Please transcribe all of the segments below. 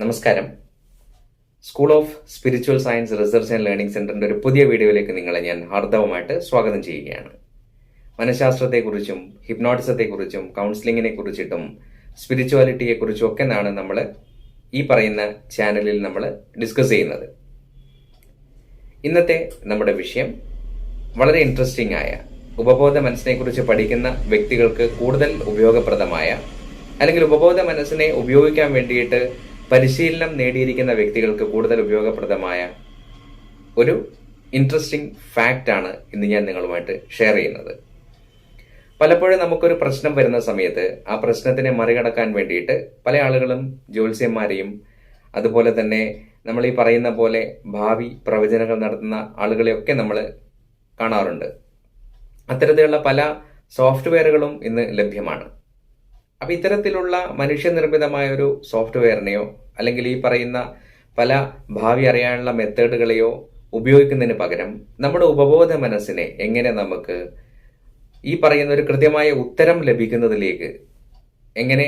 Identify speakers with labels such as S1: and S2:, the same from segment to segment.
S1: നമസ്കാരം. School of spiritual science research and learning സെന്ററിന്റെ ഒരു പുതിയ വീഡിയോയിലേക്ക് നിങ്ങളെ ഞാൻ ഹാർദവമായിട്ട് സ്വാഗതം ചെയ്യുകയാണ്. മനഃശാസ്ത്രത്തെക്കുറിച്ചും ഹിപ്നോട്ടിസത്തെക്കുറിച്ചും കൗൺസിലിങ്ങിനെ കുറിച്ചിട്ടും സ്പിരിച്വാലിറ്റിയെ കുറിച്ചും ഒക്കെ നമ്മൾ ഈ പറയുന്ന ചാനലിൽ നമ്മൾ ഡിസ്കസ് ചെയ്യുന്നത്. ഇന്നത്തെ നമ്മുടെ വിഷയം വളരെ ഇൻട്രസ്റ്റിംഗ് ആയ, ഉപബോധ മനസ്സിനെക്കുറിച്ച് പഠിക്കുന്ന വ്യക്തികൾക്ക് കൂടുതൽ ഉപയോഗപ്രദമായ, അല്ലെങ്കിൽ ഉപബോധ മനസ്സിനെ ഉപയോഗിക്കാൻ വേണ്ടിയിട്ട് പരിശീലനം നേടിയിരിക്കുന്ന വ്യക്തികൾക്ക് കൂടുതൽ ഉപയോഗപ്രദമായ ഒരു ഇൻട്രസ്റ്റിംഗ് ഫാക്റ്റ് ആണ് ഇന്ന് ഞാൻ നിങ്ങളുമായിട്ട് ഷെയർ ചെയ്യുന്നത്. പലപ്പോഴും നമുക്കൊരു പ്രശ്നം വരുന്ന സമയത്ത് ആ പ്രശ്നത്തിനെ മറികടക്കാൻ വേണ്ടിയിട്ട് പല ആളുകളും ജ്യോത്സ്യന്മാരെയും അതുപോലെ തന്നെ നമ്മൾ ഈ പറയുന്ന പോലെ ഭാവി പ്രവചനങ്ങൾ നടത്തുന്ന ആളുകളെയൊക്കെ നമ്മൾ കാണാറുണ്ട്. അത്തരത്തിലുള്ള പല സോഫ്റ്റ്വെയറുകളും ഇന്ന് ലഭ്യമാണ്. അപ്പൊ ഇത്തരത്തിലുള്ള മനുഷ്യനിർമ്മിതമായ ഒരു സോഫ്റ്റ്വെയറിനെയോ അല്ലെങ്കിൽ ഈ പറയുന്ന പല ഭാവി അറിയാനുള്ള മെത്തേഡുകളെയോ ഉപയോഗിക്കുന്നതിന് പകരം നമ്മുടെ ഉപബോധ മനസ്സിനെ എങ്ങനെ നമുക്ക് ഈ പറയുന്ന ഒരു കൃത്യമായ ഉത്തരം ലഭിക്കുന്നതിലേക്ക് എങ്ങനെ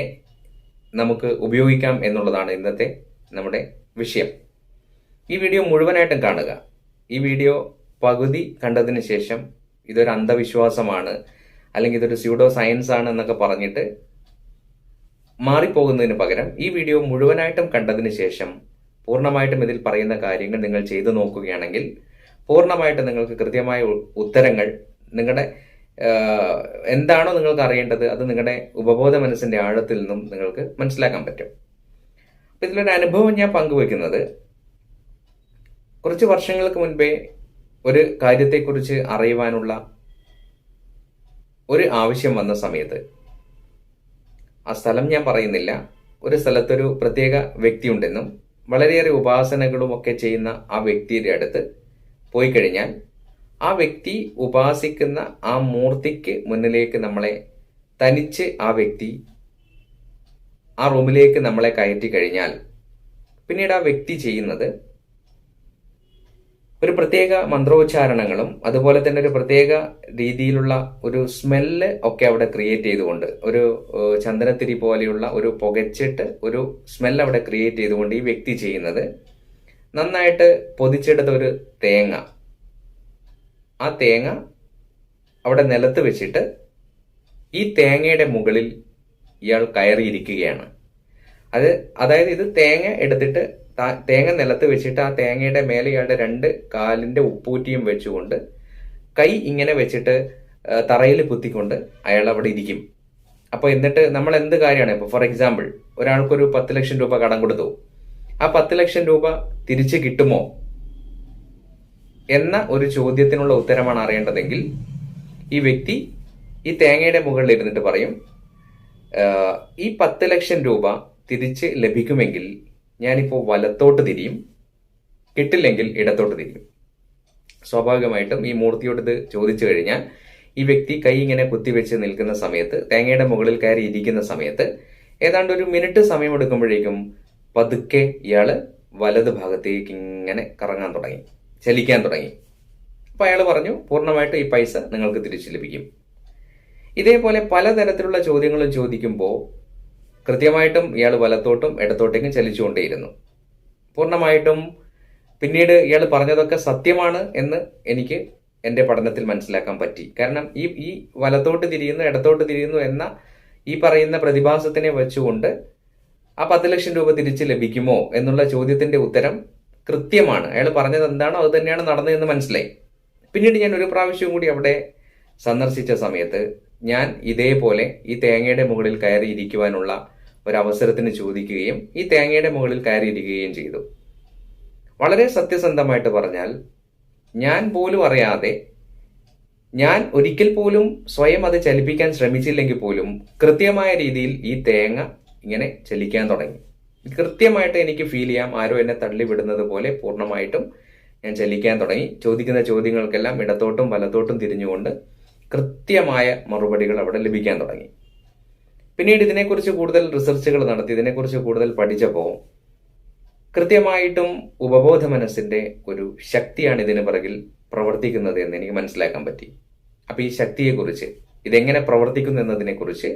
S1: നമുക്ക് ഉപയോഗിക്കാം എന്നുള്ളതാണ് ഇന്നത്തെ നമ്മുടെ വിഷയം. ഈ വീഡിയോ മുഴുവനായിട്ടും കാണുക. ഈ വീഡിയോ പകുതി കണ്ടതിന് ശേഷം ഇതൊരു അന്ധവിശ്വാസമാണ് അല്ലെങ്കിൽ ഇതൊരു സ്യൂഡോ സയൻസ് ആണ് എന്നൊക്കെ പറഞ്ഞിട്ട് മാറിപ്പോകുന്നതിന് പകരം ഈ വീഡിയോ മുഴുവനായിട്ടും കണ്ടതിന് ശേഷം പൂർണ്ണമായിട്ടും ഇതിൽ പറയുന്ന കാര്യങ്ങൾ നിങ്ങൾ ചെയ്തു നോക്കുകയാണെങ്കിൽ പൂർണ്ണമായിട്ട് നിങ്ങൾക്ക് കൃത്യമായ ഉത്തരങ്ങൾ, നിങ്ങളുടെ എന്താണോ നിങ്ങൾക്ക് അറിയേണ്ടത് അത് നിങ്ങളുടെ ഉപബോധ മനസ്സിന്റെ ആഴത്തിൽ നിന്നും നിങ്ങൾക്ക് മനസ്സിലാക്കാൻ പറ്റും. അപ്പൊ ഇതിലൊരു അനുഭവം ഞാൻ പങ്കുവെക്കുന്നത്, കുറച്ച് വർഷങ്ങൾക്ക് മുൻപേ ഒരു കാര്യത്തെക്കുറിച്ച് അറിയുവാനുള്ള ഒരു ആവശ്യം വന്ന സമയത്ത്, ആ സ്ഥലം ഞാൻ പറയുന്നില്ല, ഒരു സ്ഥലത്തൊരു പ്രത്യേക വ്യക്തി ഉണ്ടെന്നും വളരെയേറെ ഉപാസനകളും ഒക്കെ ചെയ്യുന്ന ആ വ്യക്തിയുടെ അടുത്ത് പോയി കഴിഞ്ഞാൽ ആ വ്യക്തി ഉപാസിക്കുന്ന ആ മൂർത്തിക്ക് മുന്നിലേക്ക് നമ്മളെ തനിച്ച് ആ വ്യക്തി ആ റൂമിലേക്ക് നമ്മളെ കയറ്റി കഴിഞ്ഞാൽ പിന്നീട് ആ വ്യക്തി ചെയ്യുന്നത് ഒരു പ്രത്യേക മന്ത്രോച്ചാരണങ്ങളും അതുപോലെ തന്നെ ഒരു പ്രത്യേക രീതിയിലുള്ള ഒരു സ്മെല്ല് ഒക്കെ അവിടെ ക്രിയേറ്റ് ചെയ്തുകൊണ്ട്, ഒരു ചന്ദനത്തിരി പോലെയുള്ള ഒരു പുകച്ചിട്ട് ഒരു സ്മെല്ല് അവിടെ ക്രിയേറ്റ് ചെയ്തുകൊണ്ട് ഈ വ്യക്തി ചെയ്യുന്നത്, നന്നായിട്ട് പൊതിച്ചെടുത്ത ഒരു തേങ്ങ, ആ തേങ്ങ അവിടെ നിലത്ത് വെച്ചിട്ട് ഈ തേങ്ങയുടെ മുകളിൽ ഇയാൾ കയറിയിരിക്കുകയാണ്. അതായത് ഇത് തേങ്ങ എടുത്തിട്ട് തേങ്ങ നിലത്ത് വെച്ചിട്ട് ആ തേങ്ങയുടെ മേലെ ഇയാളുടെ രണ്ട് കാലിന്റെ ഉപ്പൂറ്റിയും വെച്ചുകൊണ്ട് കൈ ഇങ്ങനെ വെച്ചിട്ട് തറയിൽ കുത്തിക്കൊണ്ട് അയാൾ അവിടെ ഇരിക്കും. അപ്പൊ എന്നിട്ട് നമ്മൾ എന്ത് കാര്യമാണ്, ഇപ്പൊ ഫോർ എക്സാമ്പിൾ ഒരാൾക്കൊരു 10 ലക്ഷം രൂപ കടം കൊടുത്തു, ആ 10 ലക്ഷം രൂപ തിരിച്ചു കിട്ടുമോ എന്ന ഒരു ചോദ്യത്തിനുള്ള ഉത്തരമാണ് അറിയേണ്ടതെങ്കിൽ ഈ വ്യക്തി ഈ തേങ്ങയുടെ മുകളിൽ ഇരുന്നിട്ട് പറയും, ഈ 10 ലക്ഷം രൂപ തിരിച്ച് ലഭിക്കുമെങ്കിൽ ഞാനിപ്പോൾ വലത്തോട്ട് തിരിയും, കിട്ടില്ലെങ്കിൽ ഇടത്തോട്ട് തിരിയും. സ്വാഭാവികമായിട്ടും ഈ മൂർത്തിയോട് ഇത് ചോദിച്ചു കഴിഞ്ഞാൽ ഈ വ്യക്തി കൈ ഇങ്ങനെ കുത്തിവെച്ച് നിൽക്കുന്ന സമയത്ത്, തേങ്ങയുടെ മുകളിൽ കയറി ഇരിക്കുന്ന സമയത്ത് ഏതാണ്ട് ഒരു മിനിറ്റ് സമയം എടുക്കുമ്പോഴേക്കും പതുക്കെ ഇയാള് വലത് ഭാഗത്തേക്ക് ഇങ്ങനെ കറങ്ങാൻ തുടങ്ങി, ചലിക്കാൻ തുടങ്ങി. അപ്പൊ അയാൾ പറഞ്ഞു, പൂർണ്ണമായിട്ടും ഈ പൈസ നിങ്ങൾക്ക് തിരിച്ചു ലഭിക്കും. ഇതേപോലെ പലതരത്തിലുള്ള ചോദ്യങ്ങളും ചോദിക്കുമ്പോൾ കൃത്യമായിട്ടും ഇയാൾ വലത്തോട്ടും ഇടത്തോട്ടേക്കും ചലിച്ചുകൊണ്ടേയിരുന്നു. പൂർണ്ണമായിട്ടും പിന്നീട് ഇയാൾ പറഞ്ഞതൊക്കെ സത്യമാണ് എന്ന് എനിക്ക് എൻ്റെ പഠനത്തിൽ മനസ്സിലാക്കാൻ പറ്റി. കാരണം ഈ വലത്തോട്ട് തിരിയുന്നു ഇടത്തോട്ട് തിരിയുന്നു എന്ന ഈ പറയുന്ന പ്രതിഭാസത്തിനെ വെച്ചുകൊണ്ട് ആ 10 ലക്ഷം രൂപ തിരിച്ച് ലഭിക്കുമോ എന്നുള്ള ചോദ്യത്തിന്റെ ഉത്തരം കൃത്യമാണ്. അയാൾ പറഞ്ഞത് എന്താണോ അത് തന്നെയാണ് നടന്നതെന്ന് മനസ്സിലായി. പിന്നീട് ഞാൻ ഒരു പ്രാവശ്യം കൂടി അവിടെ സന്ദർശിച്ച സമയത്ത് ഞാൻ ഇതേപോലെ ഈ തേങ്ങയുടെ മുകളിൽ കയറിയിരിക്കുവാനുള്ള ഒരവസരത്തിന് ചോദിക്കുകയും ഈ തേങ്ങയുടെ മുകളിൽ കയറിയിരിക്കുകയും ചെയ്തു. വളരെ സത്യസന്ധമായിട്ട് പറഞ്ഞാൽ ഞാൻ പോലും അറിയാതെ, ഞാൻ ഒരിക്കൽ പോലും സ്വയം അത് ചലിപ്പിക്കാൻ ശ്രമിച്ചില്ലെങ്കിൽ പോലും കൃത്യമായ രീതിയിൽ ഈ തേങ്ങ ഇങ്ങനെ ചലിക്കാൻ തുടങ്ങി. കൃത്യമായിട്ട് എനിക്ക് ഫീൽ ചെയ്യാം, ആരോ എന്നെ തള്ളിവിടുന്നത് പോലെ പൂർണ്ണമായിട്ടും ഞാൻ ചലിക്കാൻ തുടങ്ങി. ചോദിക്കുന്ന ചോദ്യങ്ങൾക്കെല്ലാം ഇടത്തോട്ടും വലത്തോട്ടും തിരിഞ്ഞുകൊണ്ട് കൃത്യമായ മറുപടികൾ അവിടെ ലഭിക്കാൻ തുടങ്ങി. പിന്നീട് ഇതിനെക്കുറിച്ച് കൂടുതൽ റിസർച്ചുകൾ നടത്തി, ഇതിനെക്കുറിച്ച് കൂടുതൽ പഠിച്ചപ്പോൾ കൃത്യമായിട്ടും ഉപബോധ മനസ്സിന്റെ ഒരു ശക്തിയാണ് ഇതിന് പിറകിൽ പ്രവർത്തിക്കുന്നത് എന്ന് എനിക്ക് മനസ്സിലാക്കാൻ പറ്റി. അപ്പൊ ഈ ശക്തിയെക്കുറിച്ച്, ഇതെങ്ങനെ പ്രവർത്തിക്കുന്നു എന്നതിനെക്കുറിച്ച്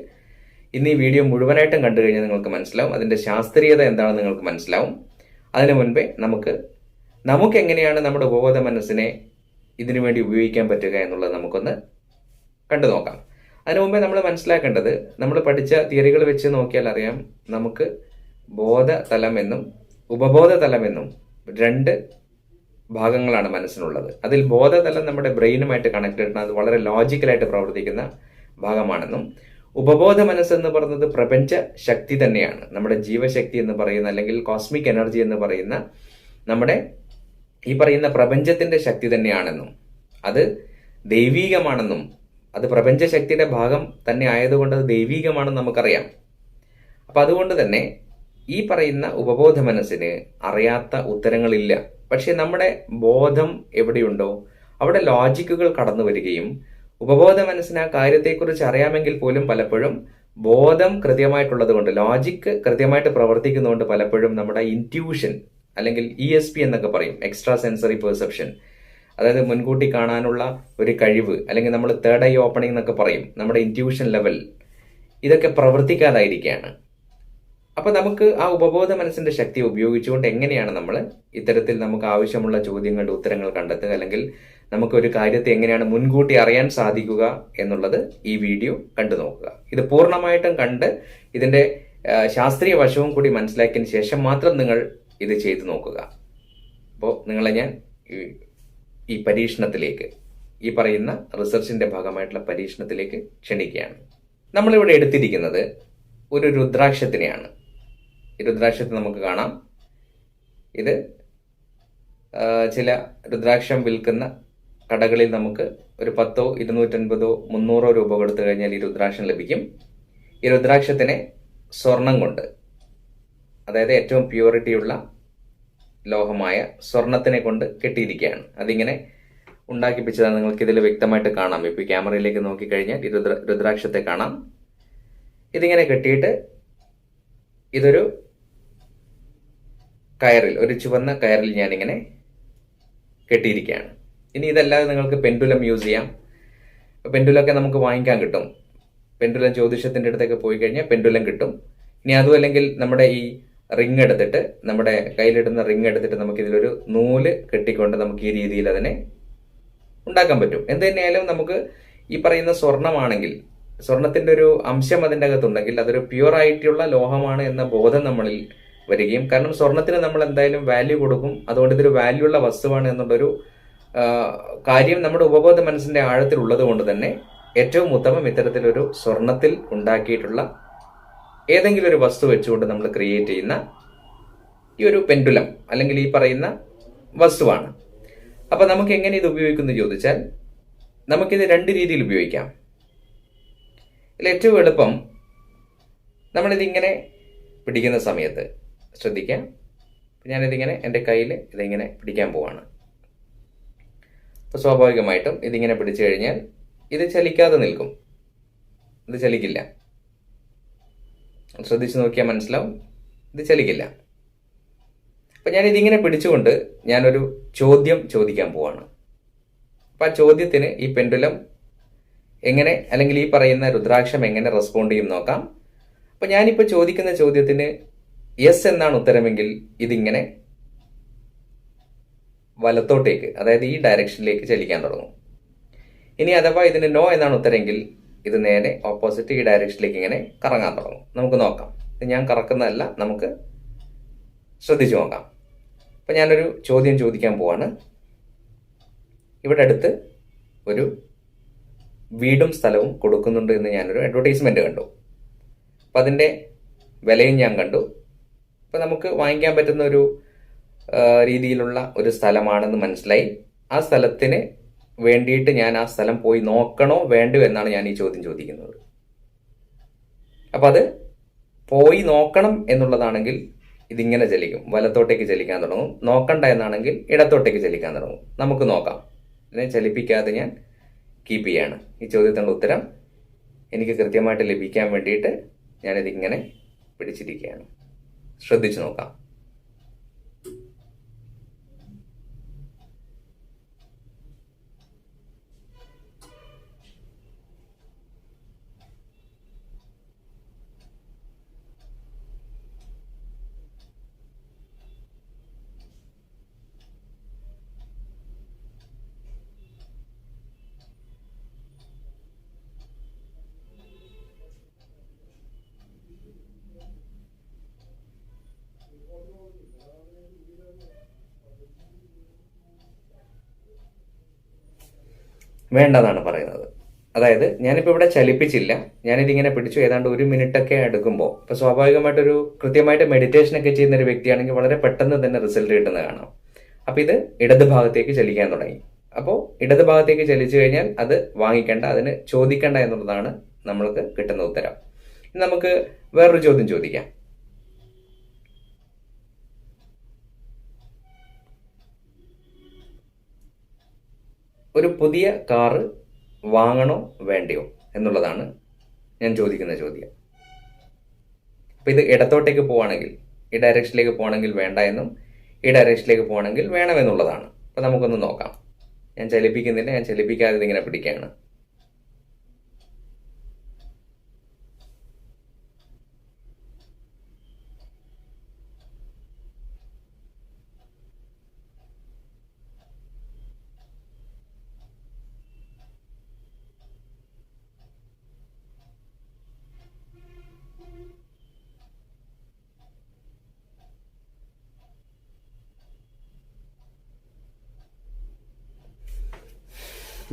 S1: ഇന്ന് ഈ വീഡിയോ മുഴുവനായിട്ടും കണ്ടു കഴിഞ്ഞാൽ നിങ്ങൾക്ക് മനസ്സിലാവും, അതിന്റെ ശാസ്ത്രീയത എന്താണെന്ന് നിങ്ങൾക്ക് മനസ്സിലാവും. അതിനു മുൻപേ നമുക്ക് എങ്ങനെയാണ് നമ്മുടെ ഉപബോധ മനസ്സിനെ ഇതിനു വേണ്ടി ഉപയോഗിക്കാൻ പറ്റുക എന്നുള്ളത് നമുക്കൊന്ന് കണ്ടു നോക്കാം. അതിനു മുമ്പേ നമ്മൾ മനസ്സിലാക്കേണ്ടത്, നമ്മൾ പഠിച്ച തിയറികൾ വെച്ച് നോക്കിയാൽ അറിയാം, നമുക്ക് ബോധതലം എന്നും ഉപബോധ തലം എന്നും രണ്ട് ഭാഗങ്ങളാണ് മനസ്സിനുള്ളത്. അതിൽ ബോധതലം നമ്മുടെ ബ്രെയിനുമായിട്ട് കണക്റ്റഡ് ആണ്, അത് വളരെ ലോജിക്കലായിട്ട് പ്രവർത്തിക്കുന്ന ഭാഗമാണെന്നും ഉപബോധ മനസ്സെന്ന് പറയുന്നത് പ്രപഞ്ച ശക്തി തന്നെയാണ്, നമ്മുടെ ജീവശക്തി എന്ന് പറയുന്ന അല്ലെങ്കിൽ കോസ്മിക് എനർജി എന്ന് പറയുന്ന നമ്മുടെ ഈ പറയുന്ന പ്രപഞ്ചത്തിന്റെ ശക്തി തന്നെയാണെന്നും അത് ദൈവീകമാണെന്നും അത് പ്രപഞ്ച ശക്തിയുടെ ഭാഗം തന്നെ ആയതുകൊണ്ട് അത് ദൈവീകമാണെന്ന് നമുക്കറിയാം. അപ്പൊ അതുകൊണ്ട് തന്നെ ഈ പറയുന്ന ഉപബോധ മനസ്സിന് അറിയാത്ത ഉത്തരങ്ങളില്ല. പക്ഷെ നമ്മുടെ ബോധം എവിടെയുണ്ടോ അവിടെ ലോജിക്കുകൾ കടന്നു വരികയും ഉപബോധ മനസ്സിന് ആ കാര്യത്തെക്കുറിച്ച് അറിയാമെങ്കിൽ പോലും പലപ്പോഴും ബോധം കൃത്യമായിട്ടുള്ളത് കൊണ്ട്, ലോജിക്ക് കൃത്യമായിട്ട് പ്രവർത്തിക്കുന്നതുകൊണ്ട് പലപ്പോഴും നമ്മുടെ ഇൻറ്റ്യൂഷൻ അല്ലെങ്കിൽ ESP എന്നൊക്കെ പറയും, എക്സ്ട്രാ സെൻസറി പെർസെപ്ഷൻ, അതായത് മുൻകൂട്ടി കാണാനുള്ള ഒരു കഴിവ്, അല്ലെങ്കിൽ നമ്മൾ തേർഡ് ഐ ഓപ്പണിംഗ് എന്നൊക്കെ പറയും, നമ്മുടെ ഇൻറ്റ്യൂഷൻ ലെവൽ, ഇതൊക്കെ പ്രവർത്തിക്കാതായിരിക്കുകയാണ്. അപ്പൊ നമുക്ക് ആ ഉപബോധ മനസ്സിന്റെ ശക്തി ഉപയോഗിച്ചുകൊണ്ട് എങ്ങനെയാണ് നമ്മൾ ഇത്തരത്തിൽ നമുക്ക് ആവശ്യമുള്ള ചോദ്യങ്ങളുടെ ഉത്തരങ്ങൾ കണ്ടെത്തുക, അല്ലെങ്കിൽ നമുക്ക് ഒരു കാര്യത്തെ എങ്ങനെയാണ് മുൻകൂട്ടി അറിയാൻ സാധിക്കുക എന്നുള്ളത് ഈ വീഡിയോ കണ്ടു നോക്കുക. ഇത് പൂർണ്ണമായിട്ടും കണ്ട് ഇതിന്റെ ശാസ്ത്രീയ വശവും കൂടി മനസ്സിലാക്കിയതിന് ശേഷം മാത്രം നിങ്ങൾ ഇത് ചെയ്തു നോക്കുക. അപ്പോൾ നിങ്ങളെ ഞാൻ ഈ പരീക്ഷണത്തിലേക്ക്, ഈ പറയുന്ന റിസർച്ചിന്റെ ഭാഗമായിട്ടുള്ള പരീക്ഷണത്തിലേക്ക് ക്ഷണിക്കുകയാണ്. നമ്മളിവിടെ എടുത്തിരിക്കുന്നത് ഒരു രുദ്രാക്ഷത്തിനെയാണ്. ഈ രുദ്രാക്ഷത്തെ നമുക്ക് കാണാം. ഇത് ചില രുദ്രാക്ഷം വിൽക്കുന്ന കടകളിൽ നമുക്ക് ഒരു 10, 250, 300 രൂപ കൊടുത്തു കഴിഞ്ഞാൽ ഈ രുദ്രാക്ഷം ലഭിക്കും. ഈ രുദ്രാക്ഷത്തിനെ സ്വർണം കൊണ്ട്, അതായത് ഏറ്റവും പ്യൂരിറ്റിയുള്ള ലോഹമായ സ്വർണത്തിനെ കൊണ്ട് കെട്ടിയിരിക്കുകയാണ്. അതിങ്ങനെ ഉണ്ടാക്കിപ്പിച്ചതാണ്. നിങ്ങൾക്ക് ഇതിൽ വ്യക്തമായിട്ട് കാണാം. ഇപ്പൊ ക്യാമറയിലേക്ക് നോക്കിക്കഴിഞ്ഞാൽ ഈ രുദ്രാക്ഷത്തെ കാണാം. ഇതിങ്ങനെ കെട്ടിയിട്ട് ഇതൊരു കയറിൽ, ഒരു ചുവന്ന കയറിൽ ഞാനിങ്ങനെ കെട്ടിയിരിക്കുകയാണ്. ഇനി ഇതല്ലാതെ നിങ്ങൾക്ക് പെൻഡുലം യൂസ് ചെയ്യാം. പെൻഡുലൊക്കെ നമുക്ക് വാങ്ങിക്കാൻ കിട്ടും. പെൻഡുലം ജ്യോതിഷത്തിന്റെ അടുത്തൊക്കെ പോയി കഴിഞ്ഞാൽ പെൻഡുലം കിട്ടും. ഇനി അതും അല്ലെങ്കിൽ നമ്മുടെ ഈ റിങ് എടുത്തിട്ട്, നമ്മുടെ കയ്യിലിടുന്ന റിങ് എടുത്തിട്ട് നമുക്ക് ഇതിലൊരു നൂല് കെട്ടിക്കൊണ്ട് നമുക്ക് ഈ രീതിയിൽ അതിനെ ഉണ്ടാക്കാൻ പറ്റും. എന്ത് തന്നെയായാലും നമുക്ക് ഈ പറയുന്ന സ്വർണമാണെങ്കിൽ, സ്വർണത്തിന്റെ ഒരു അംശം അതിൻ്റെ അകത്തുണ്ടെങ്കിൽ അതൊരു പ്യുവർ ആയിട്ടുള്ള ലോഹമാണ് എന്ന ബോധം നമ്മളിൽ വരികയും, കാരണം സ്വർണത്തിന് നമ്മൾ എന്തായാലും വാല്യൂ കൊടുക്കും, അതുകൊണ്ട് ഇതൊരു വാല്യൂ ഉള്ള വസ്തുവാണ് എന്നുള്ളൊരു കാര്യം നമ്മുടെ ഉപബോധ മനസ്സിന്റെ ആഴത്തിൽ ഉള്ളത് കൊണ്ട് തന്നെ ഏറ്റവും ഉത്തമം ഇത്തരത്തിലൊരു സ്വർണത്തിൽ ഉണ്ടാക്കിയിട്ടുള്ള ഏതെങ്കിലും ഒരു വസ്തു വെച്ചുകൊണ്ട് നമ്മൾ ക്രിയേറ്റ് ചെയ്യുന്ന ഈ ഒരു പെൻഡുലം അല്ലെങ്കിൽ ഈ പറയുന്ന വസ്തുവാണ്. അപ്പൊ നമുക്ക് എങ്ങനെ ഇത് ഉപയോഗിക്കുന്നു ചോദിച്ചാൽ, നമുക്കിത് രണ്ട് രീതിയിൽ ഉപയോഗിക്കാം. ഇതിൽ ഏറ്റവും എളുപ്പം, നമ്മളിതിങ്ങനെ പിടിക്കുന്ന സമയത്ത് ശ്രദ്ധിക്കാം. ഞാനിതിങ്ങനെ എൻ്റെ കയ്യിൽ ഇതിങ്ങനെ പിടിക്കാൻ പോവാണ്. അപ്പോൾ സ്വാഭാവികമായിട്ടും ഇതിങ്ങനെ പിടിച്ചു കഴിഞ്ഞാൽ ഇത് ചലിക്കാതെ നിൽക്കും, ഇത് ചലിക്കില്ല. ശ്രദ്ധിച്ചു നോക്കിയാൽ മനസ്സിലാവും, ഇത് ചലിക്കില്ല. അപ്പം ഞാനിതിങ്ങനെ പിടിച്ചുകൊണ്ട് ഞാനൊരു ചോദ്യം ചോദിക്കാൻ പോവാണ്. അപ്പം ആ ചോദ്യത്തിന് ഈ പെൻഡുലം എങ്ങനെ, അല്ലെങ്കിൽ ഈ പറയുന്ന രുദ്രാക്ഷം എങ്ങനെ റെസ്പോണ്ട് ചെയ്യും നോക്കാം. അപ്പം ഞാനിപ്പോൾ ചോദിക്കുന്ന ചോദ്യത്തിന് യെസ് എന്നാണ് ഉത്തരമെങ്കിൽ ഇതിങ്ങനെ വലത്തോട്ടേക്ക്, അതായത് ഈ ഡയറക്ഷനിലേക്ക് ചലിക്കാൻ തുടങ്ങും. ഇനി അഥവാ ഇതിന് നോ എന്നാണ് ഉത്തരമെങ്കിൽ ഇത് നേരെ ഓപ്പോസിറ്റ് ഈ ഡയറക്ഷനിലേക്ക് ഇങ്ങനെ കറങ്ങാൻ തുടങ്ങും. നമുക്ക് നോക്കാം. ഇത് ഞാൻ കറക്കുന്നതല്ല, നമുക്ക് ശ്രദ്ധിച്ചു നോക്കാം. അപ്പം ഞാനൊരു ചോദ്യം ചോദിക്കാൻ പോവാണ്. ഇവിടെ അടുത്ത് ഒരു വീടും സ്ഥലവും കൊടുക്കുന്നുണ്ട് എന്ന് ഞാനൊരു അഡ്വർടൈസ്മെന്റ് കണ്ടു. അപ്പം അതിൻ്റെ വിലയും ഞാൻ കണ്ടു. അപ്പം നമുക്ക് വാങ്ങിക്കാൻ പറ്റുന്ന ഒരു രീതിയിലുള്ള ഒരു സ്ഥലമാണെന്ന് മനസ്സിലായി. ആ സ്ഥലത്തിന് വേണ്ടിയിട്ട് ഞാൻ ആ സ്ഥലം പോയി നോക്കണോ വേണ്ടയോ എന്നാണ് ഞാൻ ഈ ചോദ്യം ചോദിക്കുന്നത്. അപ്പം അത് പോയി നോക്കണം എന്നുള്ളതാണെങ്കിൽ ഇതിങ്ങനെ ചലിക്കും, വലത്തോട്ടേക്ക് ചലിക്കാൻ തുടങ്ങും. നോക്കണ്ട എന്നാണെങ്കിൽ ഇടത്തോട്ടേക്ക് ചലിക്കാൻ തുടങ്ങും. നമുക്ക് നോക്കാം. ഇതിനെ ചലിപ്പിക്കാതെ ഞാൻ കീപ്പ് ചെയ്യാണ്. ഈ ചോദ്യത്തിനുള്ള ഉത്തരം എനിക്ക് കൃത്യമായിട്ട് ലഭിക്കാൻ വേണ്ടിയിട്ട് ഞാനിതിങ്ങനെ പിടിച്ചിരിക്കുകയാണ്. ശ്രദ്ധിച്ചു നോക്കാം. വേണ്ടെന്നാണ് പറയുന്നത്. അതായത് ഞാനിപ്പോൾ ഇവിടെ ചലിപ്പിച്ചില്ല, ഞാനിതിങ്ങനെ പിടിച്ചു ഏതാണ്ട് 1 മിനിറ്റൊക്കെ എടുക്കുമ്പോൾ ഇപ്പൊ സ്വാഭാവികമായിട്ടൊരു കൃത്യമായിട്ട് മെഡിറ്റേഷൻ ഒക്കെ ചെയ്യുന്ന ഒരു വ്യക്തിയാണെങ്കിൽ വളരെ പെട്ടെന്ന് തന്നെ റിസൾട്ട് കിട്ടുന്നത് കാണാം. അപ്പൊ ഇത് ഇടത് ഭാഗത്തേക്ക് ചലിക്കാൻ തുടങ്ങി. അപ്പോൾ ഇടത് ഭാഗത്തേക്ക് ചലിച്ചു കഴിഞ്ഞാൽ അത് വാങ്ങിക്കേണ്ട, അതിന് ചോദിക്കേണ്ട എന്നുള്ളതാണ് നമ്മൾക്ക് കിട്ടുന്ന ഉത്തരം. നമുക്ക് വേറൊരു ചോദ്യം ചോദിക്കാം. ഒരു പുതിയ കാറ് വാങ്ങണോ വേണ്ടയോ എന്നുള്ളതാണ് ഞാൻ ചോദിക്കുന്ന ചോദ്യം. അപ്പൊ ഇത് ഇടത്തോട്ടേക്ക് പോവാണെങ്കിൽ, ഈ ഡയറക്ഷനിലേക്ക് പോവാണെങ്കിൽ വേണ്ട എന്നും ഈ ഡയറക്ഷനിലേക്ക് പോവാണെങ്കിൽ വേണമെന്നുള്ളതാണ്. അപ്പൊ നമുക്കൊന്ന് നോക്കാം. ഞാൻ ചലിപ്പിക്കുന്നില്ല, ഞാൻ ചലിപ്പിക്കാതെ ഇതിങ്ങനെ പിടിക്കുകയാണ്.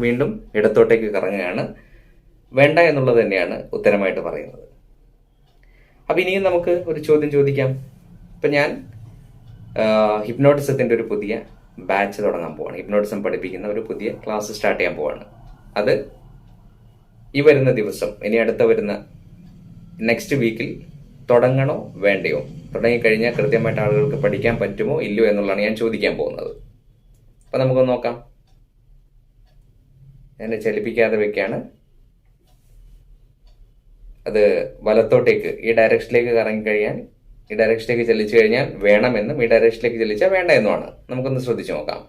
S1: വീണ്ടും ഇടത്തോട്ടേക്ക് കറങ്ങുകയാണ്. വേണ്ട എന്നുള്ളത് തന്നെയാണ് ഉത്തരമായിട്ട് പറയുന്നത്. അപ്പൊ ഇനിയും നമുക്ക് ഒരു ചോദ്യം ചോദിക്കാം. ഇപ്പൊ ഞാൻ ഹിപ്നോട്ടിസത്തിന്റെ ഒരു പുതിയ ബാച്ച് തുടങ്ങാൻ പോവാണ്. ഹിപ്നോട്ടിസം പഠിപ്പിക്കുന്ന ഒരു പുതിയ ക്ലാസ് സ്റ്റാർട്ട് ചെയ്യാൻ പോവാണ്. അത് ഈ വരുന്ന ദിവസം, ഇനി അടുത്ത വരുന്ന നെക്സ്റ്റ് വീക്കിൽ തുടങ്ങണോ വേണ്ടയോ, തുടങ്ങിക്കഴിഞ്ഞാൽ കൃത്യമായിട്ട് ആളുകൾക്ക് പഠിക്കാൻ പറ്റുമോ ഇല്ലയോ എന്നുള്ളതാണ് ഞാൻ ചോദിക്കാൻ പോകുന്നത്. അപ്പൊ നമുക്കൊന്ന് നോക്കാം. എന്നെ ചലിപ്പിക്കാതെ വെക്കാണ്. അത് വലത്തോട്ടേക്ക് ഈ ഡയറക്ഷനിലേക്ക് കറങ്ങിക്കഴിയാൻ, ഈ ഡയറക്ഷനിലേക്ക് ചലിച്ചു കഴിഞ്ഞാൽ വേണമെന്നും ഈ ഡയറക്ഷനിലേക്ക് ചലിച്ചാൽ വേണ്ട എന്നുമാണ്. നമുക്കൊന്ന് ശ്രദ്ധിച്ചു നോക്കാം.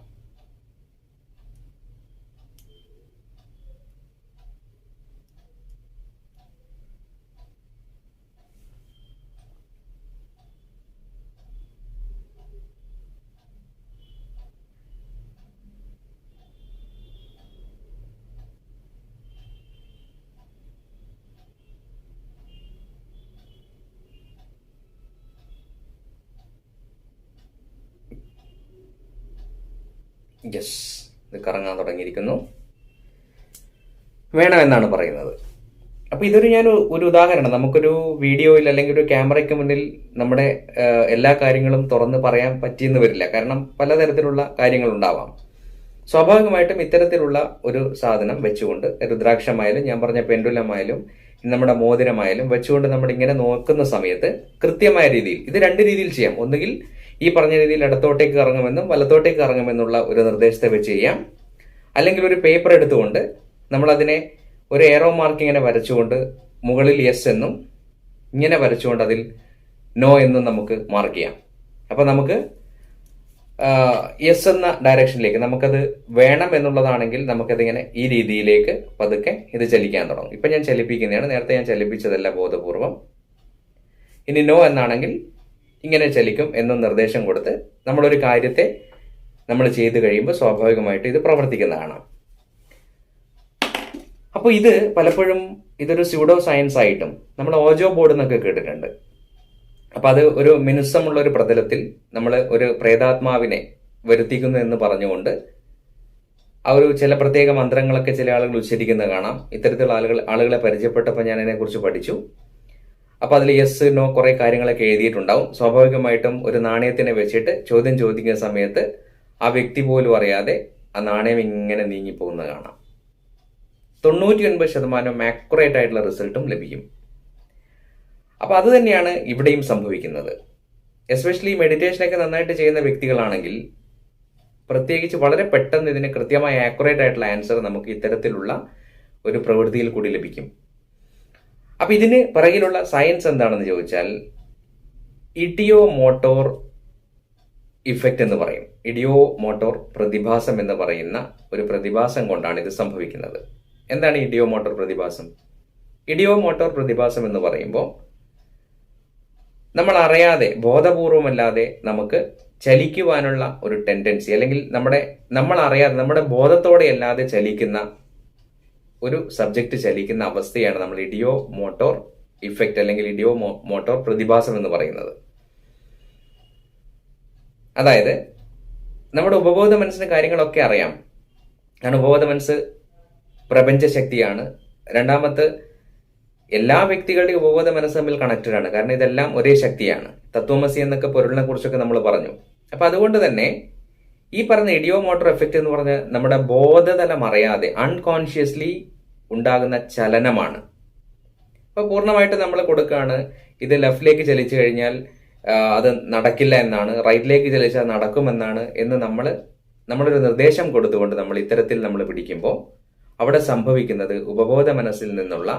S1: യെസ്, ഇത് കറങ്ങാൻ തുടങ്ങിയിരിക്കുന്നു. വേണമെന്നാണ് പറയുന്നത്. അപ്പൊ ഇതൊരു ഞാൻ ഒരു ഉദാഹരണം, നമുക്കൊരു വീഡിയോയിൽ അല്ലെങ്കിൽ ഒരു ക്യാമറയ്ക്ക് മുന്നിൽ നമ്മുടെ എല്ലാ കാര്യങ്ങളും തുറന്ന് പറയാൻ പറ്റിയെന്ന് വരില്ല. കാരണം പലതരത്തിലുള്ള കാര്യങ്ങൾ ഉണ്ടാവാം. സ്വാഭാവികമായിട്ടും ഇത്തരത്തിലുള്ള ഒരു സാധനം വെച്ചുകൊണ്ട്, രുദ്രാക്ഷമായാലും ഞാൻ പറഞ്ഞ പെൻഡുലമായാലും നമ്മുടെ മോതിരമായാലും വെച്ചുകൊണ്ട് നമ്മൾ ഇങ്ങനെ നോക്കുന്ന സമയത്ത് കൃത്യമായ രീതിയിൽ ഇത് 2 രീതിയിൽ ചെയ്യാം. ഒന്നുകിൽ ഈ പറഞ്ഞ രീതിയിൽ ഇടത്തോട്ടേക്ക് ഇറങ്ങുമെന്നും വലത്തോട്ടേക്ക് ഇറങ്ങുമെന്നുള്ള ഒരു നിർദ്ദേശത്തെ വെച്ച് ചെയ്യാം. അല്ലെങ്കിൽ ഒരു പേപ്പർ എടുത്തുകൊണ്ട് നമ്മൾ അതിനെ ഒരു ഏറോ മാർക്ക് ഇങ്ങനെ വരച്ചുകൊണ്ട് മുകളിൽ യെസ് എന്നും ഇങ്ങനെ വരച്ചുകൊണ്ട് അതിൽ നോ എന്നും നമുക്ക് മാർക്ക് ചെയ്യാം. അപ്പൊ നമുക്ക് യെസ് എന്ന ഡയറക്ഷനിലേക്ക് നമുക്കത് വേണം എന്നുള്ളതാണെങ്കിൽ നമുക്കതിങ്ങനെ ഈ രീതിയിലേക്ക് പതുക്കെ ഇത് ചലിക്കാൻ തുടങ്ങും. ഇപ്പൊ ഞാൻ ചലിപ്പിക്കുന്നതാണ്, നേരത്തെ ഞാൻ ചലിപ്പിച്ചതല്ല ബോധപൂർവം. ഇനി നോ എന്നാണെങ്കിൽ ഇങ്ങനെ ചലിക്കും എന്ന നിർദ്ദേശം കൊടുത്ത് നമ്മളൊരു കാര്യത്തെ നമ്മൾ ചെയ്തു കഴിയുമ്പോൾ സ്വാഭാവികമായിട്ട് ഇത് പ്രവർത്തിക്കുന്നതാണ്. അപ്പോൾ ഇത് പലപ്പോഴും ഇതൊരു സ്യൂഡോ സയൻസ് ആയിട്ടും നമ്മൾ ഓജോ ബോർഡ് എന്നൊക്കെ കേട്ടിട്ടുണ്ട്. അപ്പൊ അത് ഒരു മിനുസമുള്ള ഒരു പ്രതലത്തിൽ നമ്മൾ ഒരു പ്രേതാത്മാവിനെ വരുത്തിക്കുന്നു എന്ന് പറഞ്ഞുകൊണ്ട് ആ ഒരു ചില പ്രത്യേക മന്ത്രങ്ങളൊക്കെ ചില ആളുകൾ ഉച്ചരിക്കുന്നത് കാണാം. ഇത്തരത്തിലുള്ള ആളുകളെ പരിചയപ്പെട്ടപ്പോൾ ഞാൻ അതിനെക്കുറിച്ച് പഠിച്ചു. അപ്പൊ അതിൽ യെസ് നോ കുറെ കാര്യങ്ങളൊക്കെ എഴുതിയിട്ടുണ്ടാവും. സ്വാഭാവികമായിട്ടും ഒരു നാണയത്തിനെ വെച്ചിട്ട് ചോദ്യം ചോദിക്കുന്ന സമയത്ത് ആ വ്യക്തി പോലും അറിയാതെ ആ നാണയം ഇങ്ങനെ നീങ്ങിപ്പോകുന്നത് കാണാം. 99% ആക്യുറേറ്റ് ആയിട്ടുള്ള റിസൾട്ടും ലഭിക്കും. അപ്പൊ അത് തന്നെയാണ് ഇവിടെയും സംഭവിക്കുന്നത്. എസ്പെഷ്യലി മെഡിറ്റേഷനൊക്കെ നന്നായിട്ട് ചെയ്യുന്ന വ്യക്തികളാണെങ്കിൽ പ്രത്യേകിച്ച് വളരെ പെട്ടെന്ന് ഇതിന് കൃത്യമായ ആക്യുറേറ്റ് ആയിട്ടുള്ള ആൻസർ നമുക്ക് ഇത്തരത്തിലുള്ള ഒരു പ്രവൃത്തിയിൽ കൂടി ലഭിക്കും. അപ്പൊ ഇതിന് പിറകിലുള്ള സയൻസ് എന്താണെന്ന് ചോദിച്ചാൽ ഇഡിയോ മോട്ടോർ ഇഫക്റ്റ് എന്ന് പറയും. ഇഡിയോ മോട്ടോർ പ്രതിഭാസം എന്ന് പറയുന്ന ഒരു പ്രതിഭാസം കൊണ്ടാണ് ഇത് സംഭവിക്കുന്നത്. എന്താണ് ഇഡിയോ മോട്ടോർ പ്രതിഭാസം? ഇഡിയോ മോട്ടോർ പ്രതിഭാസം എന്ന് പറയുമ്പോൾ നമ്മൾ അറിയാതെ, ബോധപൂർവമല്ലാതെ നമുക്ക് ചലിക്കുവാനുള്ള ഒരു ടെൻഡൻസി, അല്ലെങ്കിൽ നമ്മൾ അറിയാതെ നമ്മുടെ ബോധത്തോടെ അല്ലാതെ ചലിക്കുന്ന ഒരു സബ്ജക്റ്റ് ചലിക്കുന്ന അവസ്ഥയാണ് നമ്മൾ ഇഡിയോ മോട്ടോർ ഇഫക്റ്റ് അല്ലെങ്കിൽ ഇഡിയോ മോട്ടോർ പ്രതിഭാസം എന്ന് പറയുന്നത്. അതായത് നമ്മുടെ ഉപബോധ മനസ്സിന് കാര്യങ്ങളൊക്കെ അറിയാം. കാരണം ഉപബോധ മനസ്സ് പ്രപഞ്ചശക്തിയാണ്. രണ്ടാമത്തെ, എല്ലാ വ്യക്തികളുടെയും ഉപബോധ മനസ്സ് തമ്മിൽ കണക്റ്റഡ് ആണ്. കാരണം ഇതെല്ലാം ഒരേ ശക്തിയാണ്. തത്വമസി എന്നൊക്കെ പൊരുളിനെ കുറിച്ചൊക്കെ നമ്മൾ പറഞ്ഞു. അപ്പൊ അതുകൊണ്ട് തന്നെ ഈ പറഞ്ഞ ഇഡിയോമോട്ടർ എഫക്റ്റ് എന്ന് പറഞ്ഞ നമ്മുടെ ബോധതലം അറിയാതെ അൺകോൺഷ്യസ്ലി ഉണ്ടാകുന്ന ചലനമാണ്. അപ്പൊ പൂർണ്ണമായിട്ട് നമ്മൾ കൊടുക്കുകയാണ്, ഇത് ലെഫ്റ്റിലേക്ക് ചലിച്ചു കഴിഞ്ഞാൽ അത് നടക്കില്ല എന്നാണ്, റൈറ്റിലേക്ക് ചലിച്ചാൽ നടക്കുമെന്നാണ് എന്ന് നമ്മളൊരു നിർദ്ദേശം കൊടുത്തുകൊണ്ട് നമ്മൾ ഇത്തരത്തിൽ നമ്മൾ പിടിക്കുമ്പോൾ അവിടെ സംഭവിക്കുന്നത് ഉപബോധ മനസ്സിൽ നിന്നുള്ള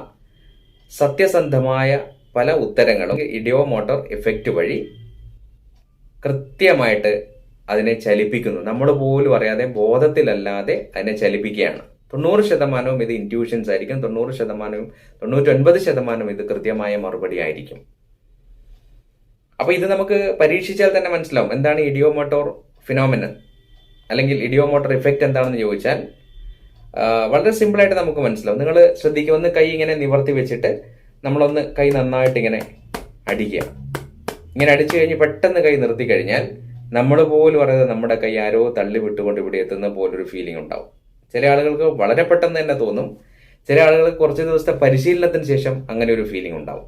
S1: സത്യസന്ധമായ പല ഉത്തരങ്ങളും ഇഡിയോമോട്ടർ എഫക്റ്റ് വഴി കൃത്യമായിട്ട് അതിനെ ചലിപ്പിക്കുന്നു. നമ്മൾ പോലും അറിയാതെ ബോധത്തിലല്ലാതെ അതിനെ ചലിപ്പിക്കുകയാണ്. 90% ഇത് ഇൻറ്റ്യൂഷൻസ് ആയിരിക്കും, 99% ഇത് കൃത്യമായ മറുപടി ആയിരിക്കും. അപ്പൊ ഇത് നമുക്ക് പരീക്ഷിച്ചാൽ തന്നെ മനസ്സിലാവും എന്താണ് ഇഡിയോമോട്ടോർ ഫിനോമിനൻ അല്ലെങ്കിൽ ഇഡിയോമോട്ടർ ഇഫക്റ്റ് എന്താണെന്ന് ചോദിച്ചാൽ വളരെ സിമ്പിളായിട്ട് നമുക്ക് മനസ്സിലാവും. നിങ്ങൾ ശ്രദ്ധിക്കുക, ഒന്ന് കൈ ഇങ്ങനെ നിവർത്തി വെച്ചിട്ട് നമ്മളൊന്ന് കൈ നന്നായിട്ട് ഇങ്ങനെ അടിക്കുക. ഇങ്ങനെ അടിച്ചു കഴിഞ്ഞ് പെട്ടെന്ന് കൈ നിർത്തി കഴിഞ്ഞാൽ നമ്മൾ പോലും അറിയാതെ നമ്മുടെ കൈ ആരോ തള്ളി വിട്ടുകൊണ്ട് ഇവിടെ എത്തുന്ന പോലൊരു ഫീലിംഗ് ഉണ്ടാവും. ചില ആളുകൾക്ക് വളരെ പെട്ടെന്ന് തന്നെ തോന്നും, ചില ആളുകൾക്ക് കുറച്ച് ദിവസത്തെ പരിശീലനത്തിന് ശേഷം അങ്ങനെ ഒരു ഫീലിംഗ് ഉണ്ടാവും.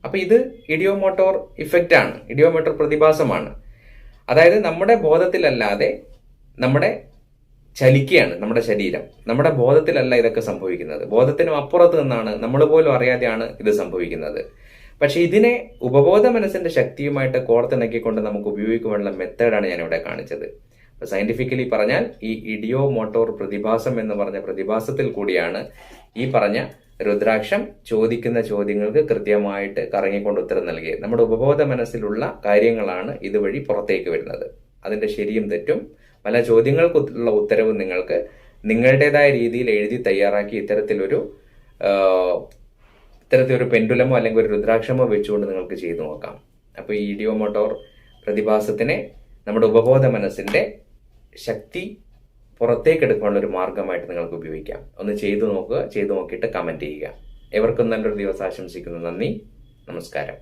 S1: അപ്പൊ ഇത് ഇഡിയോമോട്ടോർ ഇഫക്റ്റ് ആണ്, ഇഡിയോമോട്ടോർ പ്രതിഭാസമാണ്. അതായത് നമ്മുടെ ബോധത്തിലല്ലാതെ നമ്മുടെ ചലിക്കുകയാണ് നമ്മുടെ ശരീരം. നമ്മുടെ ബോധത്തിലല്ല ഇതൊക്കെ സംഭവിക്കുന്നത്, ബോധത്തിനും അപ്പുറത്ത് നിന്നാണ്, നമ്മൾ പോലും അറിയാതെയാണ് ഇത് സംഭവിക്കുന്നത്. പക്ഷെ ഇതിനെ ഉപബോധ മനസ്സിന്റെ ശക്തിയുമായിട്ട് കോർത്തിണക്കിക്കൊണ്ട് നമുക്ക് ഉപയോഗിക്കുവാനുള്ള മെത്തേഡാണ് ഞാനിവിടെ കാണിച്ചത്. അപ്പൊ സയന്റിഫിക്കലി പറഞ്ഞാൽ ഈ ഇഡിയോമോട്ടോർ പ്രതിഭാസം എന്ന് പറഞ്ഞ പ്രതിഭാസത്തിൽ കൂടിയാണ് ഈ പറഞ്ഞ രുദ്രാക്ഷം ചോദിക്കുന്ന ചോദ്യങ്ങൾക്ക് കൃത്യമായിട്ട് കറങ്ങിക്കൊണ്ട് ഉത്തരം നൽകിയത്. നമ്മുടെ ഉപബോധ മനസ്സിലുള്ള കാര്യങ്ങളാണ് ഇതുവഴി പുറത്തേക്ക് വരുന്നത്. അതിന്റെ ശരിയും തെറ്റും പല ചോദ്യങ്ങൾക്കുള്ള ഉത്തരവും നിങ്ങൾക്ക് നിങ്ങളുടേതായ രീതിയിൽ എഴുതി തയ്യാറാക്കി ഇത്തരത്തിലൊരു പെൻഡുലമോ അല്ലെങ്കിൽ ഒരു രുദ്രാക്ഷമോ വെച്ചുകൊണ്ട് നിങ്ങൾക്ക് ചെയ്തു നോക്കാം. അപ്പോൾ ഈ ഇഡിയോമോട്ടോർ പ്രതിഭാസത്തിനെ നമ്മുടെ ഉപബോധ മനസ്സിന്റെ ശക്തി പുറത്തേക്ക് എടുക്കാനുള്ള ഒരു മാർഗമായിട്ട് നിങ്ങൾക്ക് ഉപയോഗിക്കാം. ഒന്ന് ചെയ്തു നോക്കുക, ചെയ്തു നോക്കിയിട്ട് കമന്റ് ചെയ്യുക. എവർക്കും നല്ലൊരു ദിവസം ആശംസിക്കുന്നു. നന്ദി, നമസ്കാരം.